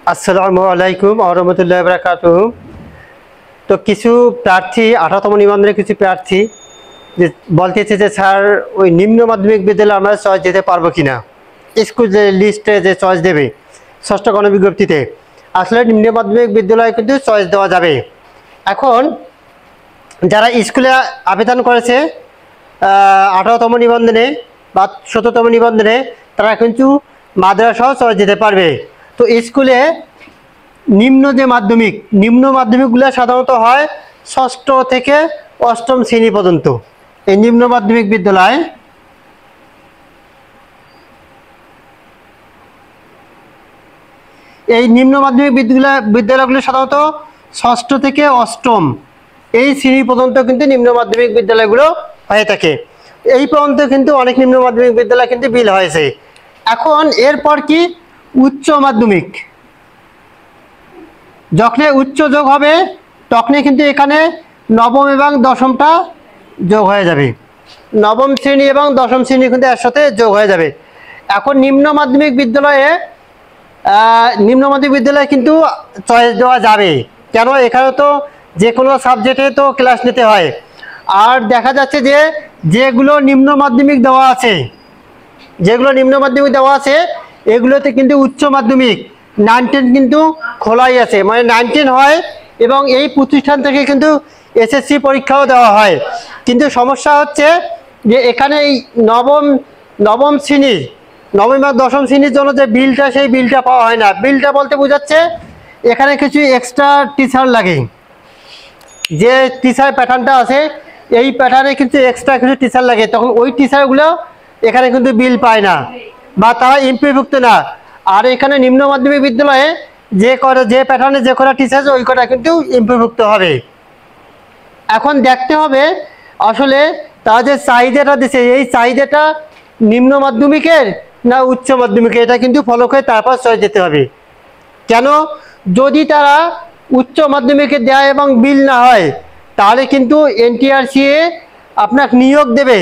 আসসালামু আলাইকুম ওয়া রাহমাতুল্লাহি ওয়া বারাকাতুহু। তো কিছু প্রার্থী 18তম নিবন্ধনের কিছু প্রার্থী যে বলতেছে যে স্যার ওই নিম্ন মাধ্যমিক বিদ্যালয়ে আমরা চয়েস দিতে পারবো কিনা, স্কুল যে লিস্টে যে চয়েস দেবে ষষ্ঠ গণবিজ্ঞপ্তিতে, আসলে নিম্ন মাধ্যমিক বিদ্যালয়ে কিন্তু চয়েস দেওয়া যাবে। এখন যারা স্কুলে আবেদন করেছে 18তম নিবন্ধনে বা 17তম নিবন্ধনে, তারা কিন্তু মাদ্রাসাও চয়েস দিতে পারবে। তো স্কুলে নিম্ন মাধ্যমিকগুলো সাধারণত হয় ষষ্ঠ থেকে অষ্টম শ্রেণী পর্যন্ত। এই নিম্ন মাধ্যমিক বিদ্যালয় বিদ্যালয়গুলো সাধারণত ষষ্ঠ থেকে অষ্টম এই শ্রেণী পর্যন্ত কিন্তু নিম্ন মাধ্যমিক বিদ্যালয়গুলো হয়ে থাকে। এই পর্যন্ত কিন্তু অনেক নিম্ন মাধ্যমিক বিদ্যালয় কিন্তু বিল হয়েছে। এখন এরপর কি উচ্চ মাধ্যমিক, যখন উচ্চ যোগ হবে তখনই কিন্তু এখানে নবম এবং দশমটা যোগ হয়ে যাবে। নবম শ্রেণী এবং দশম শ্রেণী কিন্তু এর সাথে যোগ হয়ে যাবে। এখন নিম্ন মাধ্যমিক বিদ্যালয়ে কিন্তু চয়েস দেওয়া যাবে। কেন? এখানে তো যে কোনো সাবজেক্টে তো ক্লাস নিতে হয়। আর দেখা যাচ্ছে যে যেগুলো নিম্ন মাধ্যমিক দেওয়া আছে এগুলোতে কিন্তু উচ্চ মাধ্যমিক 9-10 কিন্তু খোলাই আছে, মানে 9-10 হয় এবং এই প্রতিষ্ঠান থেকে কিন্তু এসএসসি পরীক্ষাও দেওয়া হয়। কিন্তু সমস্যা হচ্ছে যে এখানে এই নবম এবং দশম শ্রেণীর জন্য যে বিলটা, সেই বিলটা পাওয়া হয় না। বিলটা বলতে বোঝাচ্ছে এখানে কিছু এক্সট্রা টিচার লাগে। যে টিচার প্যাটার্নটা আছে এই প্যাটার্নে কিন্তু এক্সট্রা কিছু টিচার লাগে, তখন ওই টিচারগুলো এখানে কিন্তু বিল পায় না বা তারা এমপিভুক্ত না। আর এখানে নিম্ন মাধ্যমিক বিদ্যালয়ে যে প্যাটার্নে যে কটা টিচার আছে ওই কটা কিন্তু এমপিভুক্ত হবে। এখন দেখতে হবে আসলে তারা যে চাহিদাটা দিচ্ছে এই চাহিদাটা নিম্ন মাধ্যমিকের না উচ্চ মাধ্যমিকের, এটা কিন্তু ফলো করে তারপর চয়েস দিতে হবে। কেন? যদি তারা উচ্চ মাধ্যমিকে দেয় এবং বিল না হয় তাহলে কিন্তু এনটিআরসিএ আপনাকে নিয়োগ দেবে,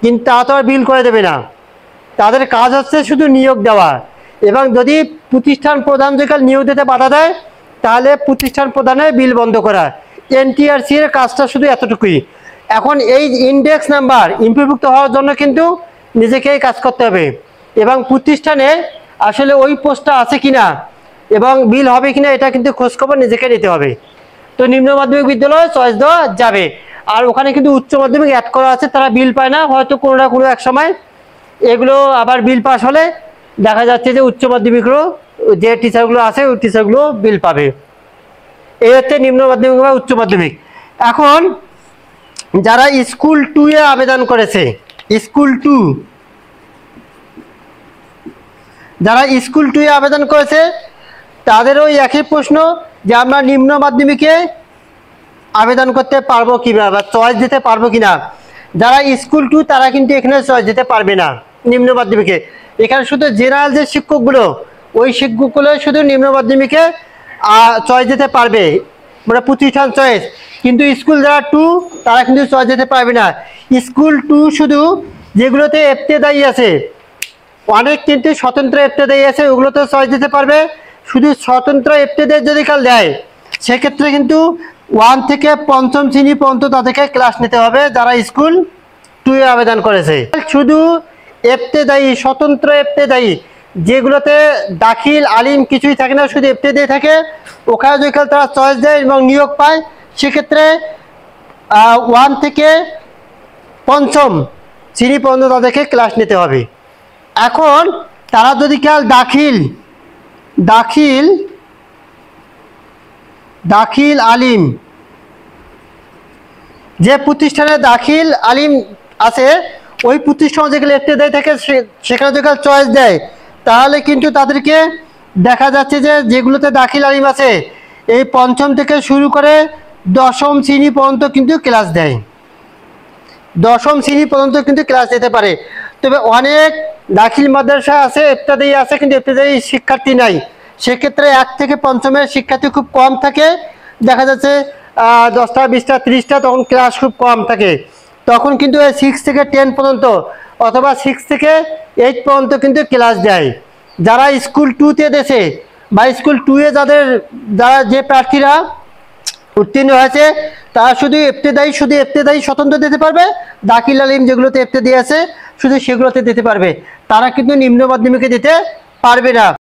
কিন্তু তা তো আর বিল করে দেবে না। তাদের কাজ হচ্ছে শুধু নিয়োগ দেওয়া, এবং যদি প্রতিষ্ঠান প্রধান যেকাল নিয়োগ দিতে বাধা দেয় তাহলে প্রতিষ্ঠান প্রধানের বিল বন্ধ করা। এনটিআরসি এর কাজটা শুধু এতটুকুই। এখন এই ইন্ডেক্স নাম্বার এমপিভুক্ত হওয়ার জন্য কিন্তু নিজেকেই কাজ করতে হবে, এবং প্রতিষ্ঠানে আসলে ওই পোস্টটা আছে কিনা এবং বিল হবে কিনা এটা কিন্তু খোঁজখবর নিজেকে নিতে হবে। তো নিম্ন মাধ্যমিক বিদ্যালয়ে চয়েস দেওয়া যাবে। আর ওখানে কিন্তু উচ্চ মাধ্যমিক অ্যাড করা আছে, তারা বিল পায় না, হয়তো কোনো না কোনো এক সময় এগুলো আবার বিল পাস হলে দেখা যাচ্ছে যে উচ্চ মাধ্যমিকেরও যে টিচারগুলো আছে ওই টিচারগুলো বিল পাবে। এই হচ্ছে নিম্ন মাধ্যমিক বা উচ্চ মাধ্যমিক। এখন যারা স্কুল 2 এ আবেদন করেছে, তাদেরও একই প্রশ্ন যে আমরা নিম্ন মাধ্যমিকে আবেদন করতে পারবো কিনা বা চয়েস দিতে পারবো কিনা। যারা স্কুল 2 তারা কিন্তু এখানে চয়েস দিতে পারবে না নিম্ন মাধ্যমিকে। এখানে শুধু জেনারেল যে শিক্ষকগুলো ওই শিক্ষকগুলো শুধু নিম্ন মাধ্যমিকে চয়েস দিতে পারবে, মানে প্রতিষ্ঠান চয়েস। কিন্তু স্কুল যারা 2 তারা কিন্তু চয়েস দিতে পারবে না। স্কুল 2 শুধু যেগুলোতে ইবতেদায়ী আছে, অনেক কিন্তু স্বতন্ত্র ইবতেদায়ী আছে, ওগুলোতে চয়েস দিতে পারবে। শুধু স্বতন্ত্র ইবতেদায়ী যদি কাল দেয় সেক্ষেত্রে কিন্তু 1 থেকে 5ম শ্রেণী পর্যন্ত তাদেরকে ক্লাস নিতে হবে যারা স্কুল 2 এ আবেদন করেছে। শুধু ইবতেদায়ী, স্বতন্ত্র ইবতেদায়ী যেগুলোতে দাখিল আলিম কিছুই থাকে না, শুধু ইবতেদায়ী থাকে, ওখানে যদি তারা চয়েস দেয় এবং নিয়োগ পায় সেক্ষেত্রে 1 থেকে 5ম শ্রেণী পর্যন্ত তাদেরকে ক্লাস নিতে হবে। এখন তারা যদি কাল দাখিল আলিম, যে প্রতিষ্ঠানে দাখিল আলিম আছে ওই প্রতিষ্ঠান যেগুলো ইবতেদায়ী থাকে সেখানে যদি চয়েস দেয় তাহলে কিন্তু তাদেরকে দেখা যাচ্ছে যে যেগুলোতে দাখিল আলিম আছে এই 5ম থেকে শুরু করে 10ম শ্রেণী পর্যন্ত কিন্তু ক্লাস দেয়, 10ম শ্রেণী পর্যন্ত কিন্তু ক্লাস দিতে পারে। তবে অনেক দাখিল মাদ্রাসা আছে ইবতেদায়ী আছে কিন্তু ইবতেদায়ী শিক্ষার্থী নাই, সেক্ষেত্রে 1 থেকে 5মের শিক্ষার্থী খুব কম থাকে, দেখা যাচ্ছে 10টা 20টা 30টা, তখন ক্লাস খুব কম থাকে। তখন কিন্তু 6 থেকে 10 পর্যন্ত অথবা 6 থেকে 8 পর্যন্ত কিন্তু ক্লাস দেয়। যারা স্কুল 2 তে দেশে বা স্কুল 2 এ যারা যে প্রার্থীরা উত্তীর্ণ হয়েছে তারা শুধু ইবতেদায়ী স্বতন্ত্র দিতে পারবে, দাখিল আলিম যেগুলোতে ইবতেদায়ী আছে শুধু সেগুলোতে দিতে পারবে, তারা কিন্তু নিম্ন মাধ্যমিকে দিতে পারবে না।